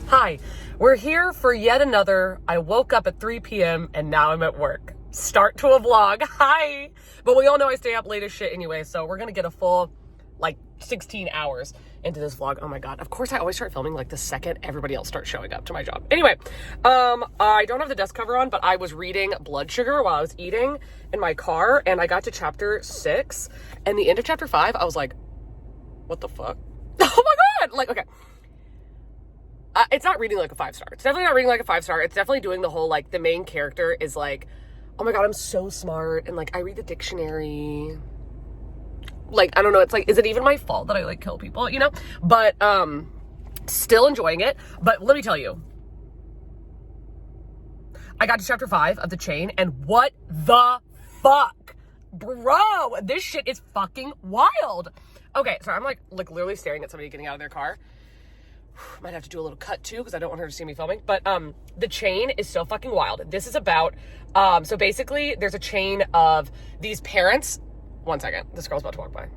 Hi, we're here for yet another I woke up at 3 p.m. and now I'm at work. Start to a vlog. Hi! But we all know I stay up late as shit anyway, so we're gonna get a full, 16 hours into this vlog. Oh my god. Of course I always start filming the second everybody else starts showing up to my job. Anyway, I don't have the desk cover on, but I was reading Blood Sugar while I was eating in my car, and I got to chapter 6, and the end of chapter 5, I was like, what the fuck? Oh my god! Okay. It's not reading like a 5-star. It's definitely not reading like a 5-star. It's definitely doing the whole, the main character is like, oh my god, I'm so smart, and I read the dictionary. I don't know, it's is it even my fault that I kill people, you know? But, still enjoying it. But let me tell you, I got to chapter 5 of The Chain, and what the fuck? Bro, this shit is fucking wild. Okay, so I'm literally staring at somebody getting out of their car. Might have to do a little cut too, because I don't want her to see me filming. But The Chain is so fucking wild. This is about, so basically there's a chain of these parents. One second, this girl's about to walk by.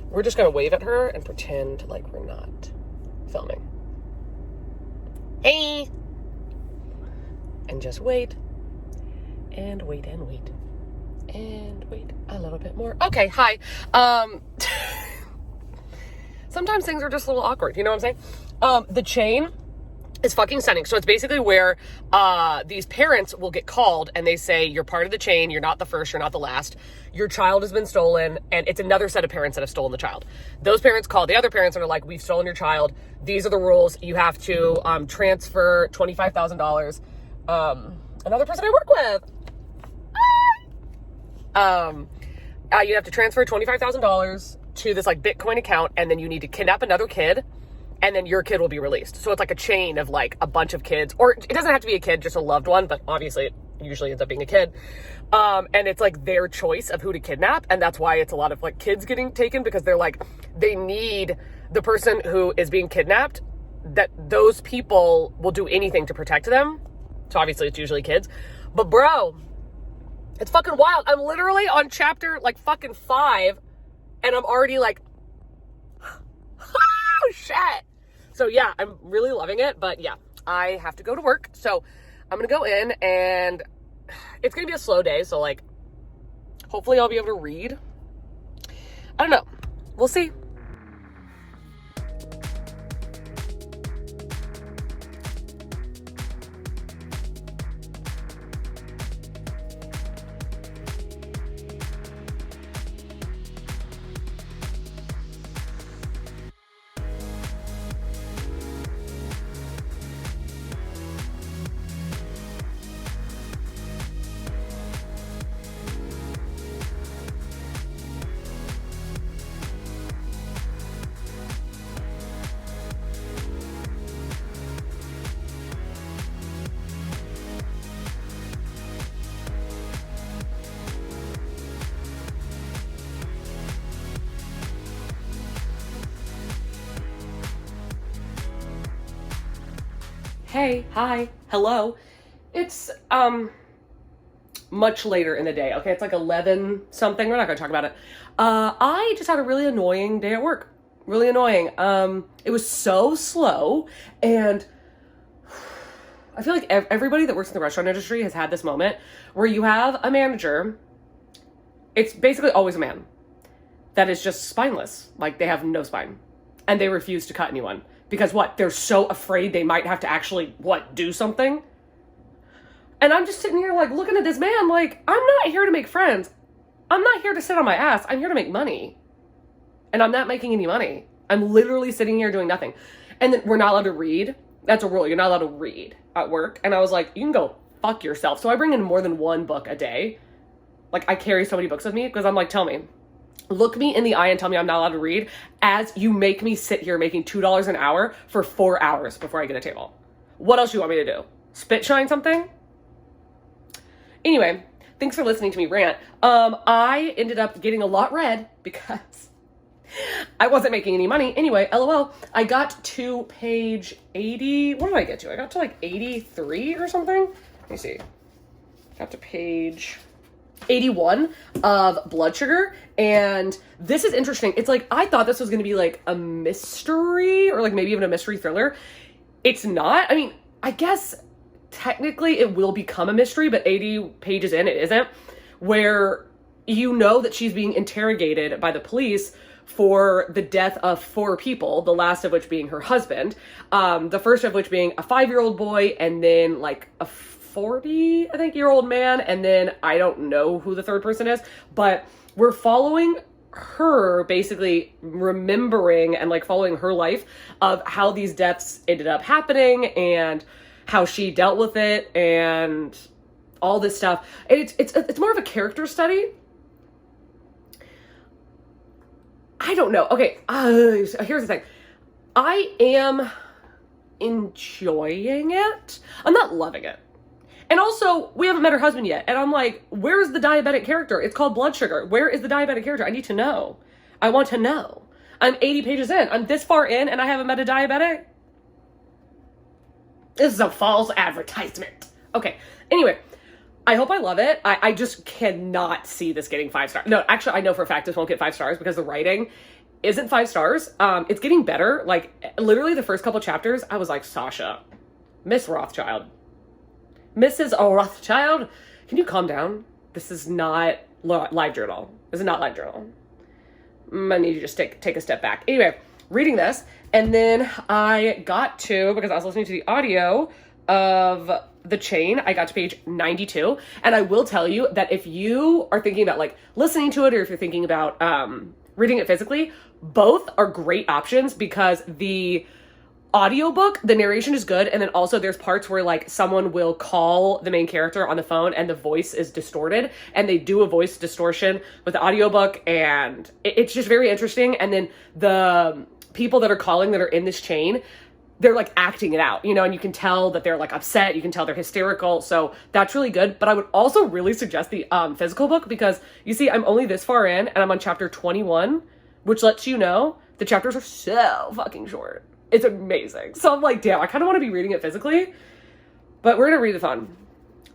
We're just gonna wave at her and pretend like we're not filming. Hey! And just wait. And wait and wait. And wait a little bit more. Okay, hi. Sometimes things are just a little awkward, you know what I'm saying? The Chain is fucking stunning. So it's basically where these parents will get called and they say, you're part of the chain, you're not the first, you're not the last, your child has been stolen, and it's another set of parents that have stolen the child. Those parents call the other parents and are like, we've stolen your child, these are the rules, you have to transfer $25,000. Another person I work with. You have to transfer $25,000 to this Bitcoin account, and then you need to kidnap another kid, and then your kid will be released. So it's a chain of a bunch of kids, or it doesn't have to be a kid, just a loved one, but obviously it usually ends up being a kid. And it's their choice of who to kidnap, and that's why it's a lot of kids getting taken, because they're they need the person who is being kidnapped, that those people will do anything to protect them. So obviously it's usually kids. But bro, it's fucking wild. I'm literally on chapter fucking 5, and I'm already oh shit. So yeah, I'm really loving it, but yeah, I have to go to work. So I'm gonna go in, and it's gonna be a slow day. So hopefully I'll be able to read. I don't know. We'll see. Hey, hi, hello. It's, much later in the day, okay? It's 11 something. We're not gonna talk about it. I just had a really annoying day at work. Really annoying. It was so slow, and I feel like everybody that works in the restaurant industry has had this moment where you have a manager, it's basically always a man, that is just spineless. They have no spine, and they refuse to cut anyone. Because what? They're so afraid they might have to actually, do something? And I'm just sitting here, looking at this man, I'm not here to make friends. I'm not here to sit on my ass. I'm here to make money. And I'm not making any money. I'm literally sitting here doing nothing. And then we're not allowed to read. That's a rule. You're not allowed to read at work. And I was like, you can go fuck yourself. So I bring in more than one book a day. I carry so many books with me, because I'm tell me. Look me in the eye and tell me I'm not allowed to read, as you make me sit here making $2 an hour for 4 hours before I get a table. What else do you want me to do? Spit shine something? Anyway, thanks for listening to me rant. I ended up getting a lot read because I wasn't making any money. Anyway, LOL, I got to page 80. What did I get to? I got to 83 or something. Let me see. Got to page 81 of blood sugar. And this is interesting. It's like, I thought this was going to be like a mystery or like maybe even a mystery thriller. It's not. I mean, I guess technically it will become a mystery, but 80 pages in, it isn't, where you know that she's being interrogated by the police for the death of 4 people, the last of which being her husband, the first of which being a 5-year-old boy, and then like a 40, I think, year old man, and then I don't know who the third person is, but we're following her basically remembering and like following her life of how these deaths ended up happening and how she dealt with it and all this stuff. It's more of a character study. I don't know. Okay, here's the thing. I am enjoying it. I'm not loving it. And also, we haven't met her husband yet. And I'm like, where's the diabetic character? It's called Blood Sugar. Where is the diabetic character? I need to know. I want to know. I'm 80 pages in. I'm this far in and I haven't met a diabetic? This is a false advertisement. Okay, anyway. I hope I love it. I just cannot see this getting 5 stars. No, actually, I know for a fact this won't get 5 stars because the writing isn't 5 stars. It's getting better. Like, literally the first couple chapters, I was like, Sasha, Miss Rothschild, Mrs. Rothschild, can you calm down? This is not live journal. This is not live journal. I need you to just take a step back. Anyway, reading this, and then I got to, because I was listening to the audio of The Chain, I got to page 92, and I will tell you that if you are thinking about like listening to it, or if you're thinking about reading it physically, both are great options because the audiobook, the narration is good, and then also there's parts where like someone will call the main character on the phone and the voice is distorted, and they do a voice distortion with the audiobook, and it's just very interesting. And then the people that are calling that are in this chain, they're like acting it out, you know, and you can tell that they're like upset. You can tell they're hysterical. So that's really good. But I would also really suggest the physical book because you see, I'm only this far in and I'm on chapter 21, which lets you know the chapters are so fucking short. It's amazing. So I'm like, damn, I kind of want to be reading it physically, but we're going to read the fun.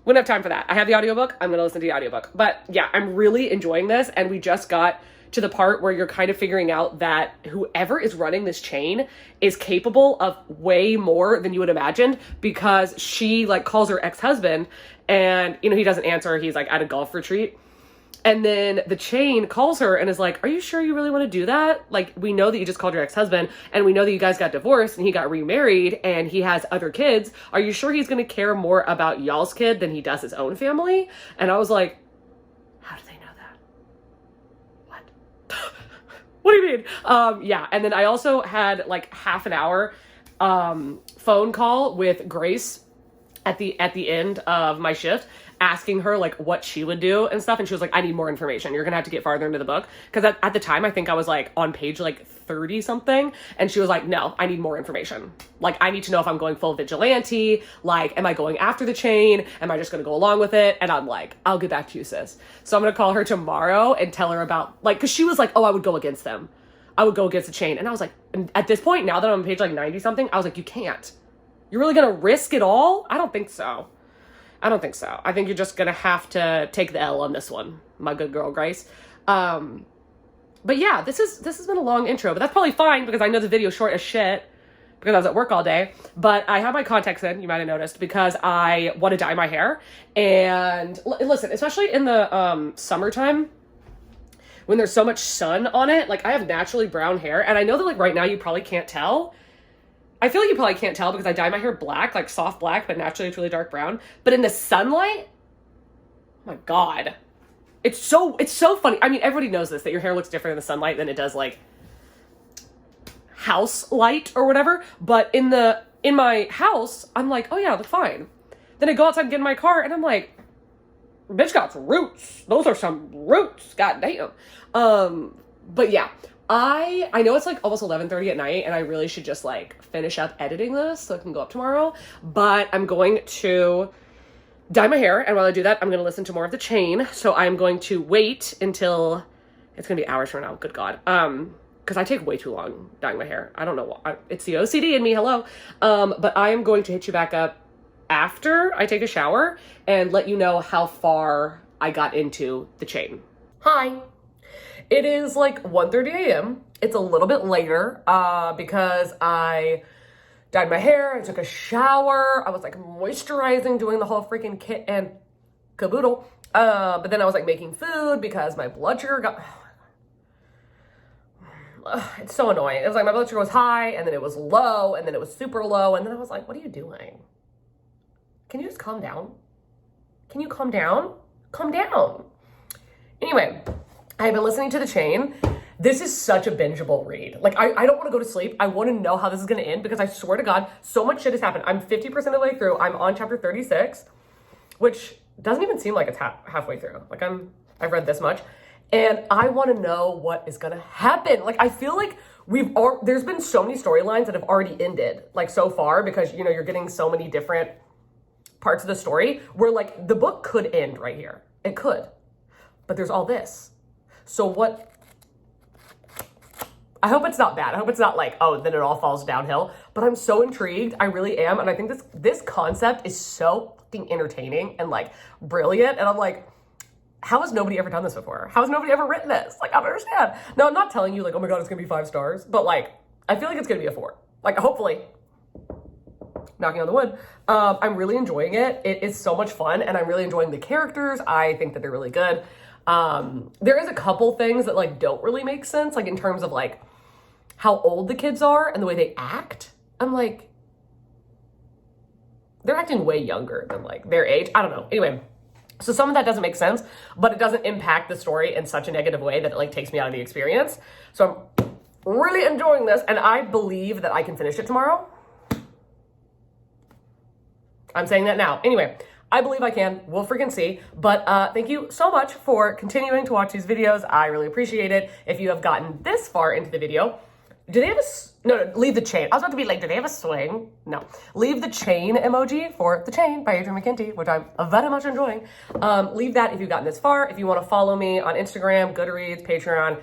Wouldn't have time for that. I have the audiobook. I'm going to listen to the audiobook. But yeah, I'm really enjoying this. And we just got to the part where you're kind of figuring out that whoever is running this chain is capable of way more than you would imagine, because she like calls her ex-husband and, you know, he doesn't answer. He's like at a golf retreat. And then the chain calls her and is like, are you sure you really want to do that? Like, we know that you just called your ex-husband and we know that you guys got divorced and he got remarried and he has other kids. Are you sure he's going to care more about y'all's kid than he does his own family? And I was like, how do they know that? What? What do you mean? Yeah. And then I also had like half an hour phone call with Grace at the end of my shift, asking her like what she would do and stuff. And she was like, I need more information. You're gonna have to get farther into the book. Because at the time, I think I was like on page like 30 something. And she was like, no, I need more information. Like, I need to know if I'm going full vigilante. Like, am I going after the chain? Am I just gonna go along with it? And I'm like, I'll get back to you, sis. So I'm gonna call her tomorrow and tell her about, like, because she was like, oh, I would go against them. I would go against the chain. And I was like, at this point, now that I'm on page like 90 something, I was like, you can't. You're really gonna risk it all? I don't think so. I don't think so. I think you're just gonna have to take the L on this one, my good girl Grace. But yeah, this has been a long intro, but that's probably fine because I know the video's short as shit because I was at work all day. But I have my contacts in, you might have noticed, because I want to dye my hair. And listen, especially in the summertime, when there's so much sun on it, like I have naturally brown hair, and I know that like right now you probably can't tell. I feel like you probably can't tell because I dye my hair black, like soft black, but naturally it's really dark brown. But in the sunlight, oh my God, it's so funny. I mean, everybody knows this, that your hair looks different in the sunlight than it does like house light or whatever. But in my house, I'm like, oh yeah, look fine. Then I go outside and get in my car and I'm like, bitch got roots. Those are some roots. God damn. But yeah. I know it's like almost 11:30 at night and I really should just like finish up editing this so it can go up tomorrow, but I'm going to dye my hair, and while I do that, I'm going to listen to more of The Chain. So I'm going to wait until it's going to be hours from now. Good God. Because I take way too long dyeing my hair. I don't know why. It's the OCD in me. Hello. But I am going to hit you back up after I take a shower and let you know how far I got into the chain. Hi. It is like 1:30 a.m. It's a little bit later because I dyed my hair, I took a shower, I was like moisturizing, doing the whole freaking kit and caboodle. But then I was like making food because my blood sugar got... It's so annoying. It was like my blood sugar was high, and then it was low, and then it was super low, and then I was like, what are you doing? Can you just calm down? Can you calm down? Calm down. Anyway, I've been listening to The Chain. This is such a bingeable read. Like, I don't want to go to sleep. I want to know how this is going to end because I swear to God, so much shit has happened. I'm 50% of the way through. I'm on chapter 36, which doesn't even seem like it's halfway through. Like, I've read this much. And I want to know what is going to happen. Like, I feel like there's been so many storylines that have already ended, like, so far, because, you know, you're getting so many different parts of the story where, like, the book could end right here. It could. But there's all this. So what... I hope it's not bad. I hope it's not like, oh, then it all falls downhill. But I'm so intrigued. I really am. And I think this concept is so fucking entertaining and, like, brilliant. And I'm like... how has nobody ever done this before? How has nobody ever written this? Like, I don't understand. No, I'm not telling you, like, oh my God, it's gonna be 5 stars. But, like, I feel like it's gonna be a 4. Like, hopefully. Knocking on the wood. I'm really enjoying it. It is so much fun, and I'm really enjoying the characters. I think that they're really good. There is a couple things that, like, don't really make sense, like, in terms of, like, how old the kids are and the way they act. I'm like, they're acting way younger than, like, their age. I don't know. Anyway. So some of that doesn't make sense, but it doesn't impact the story in such a negative way that it, like, takes me out of the experience. So I'm really enjoying this, and I believe that I can finish it tomorrow. I'm saying that now. Anyway, I believe I can. We'll freaking see. But thank you so much for continuing to watch these videos. I really appreciate it. If you have gotten this far into the video, do they have no, leave the chain. I was about to be like, do they have a swing? No. Leave the chain emoji for The Chain by Adrian McKenty, which I'm very much enjoying. Leave that if you've gotten this far. If you want to follow me on Instagram, Goodreads, Patreon,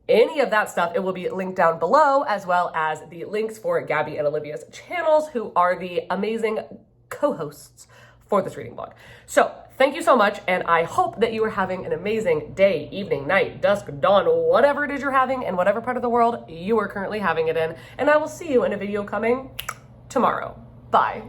any of that stuff, it will be linked down below, as well as the links for Gabby and Olivia's channels, who are the amazing co-hosts for this reading blog. So thank you so much, and I hope that you are having an amazing day, evening, night, dusk, dawn, whatever it is you're having in whatever part of the world you are currently having it in. And I will see you in a video coming tomorrow. Bye.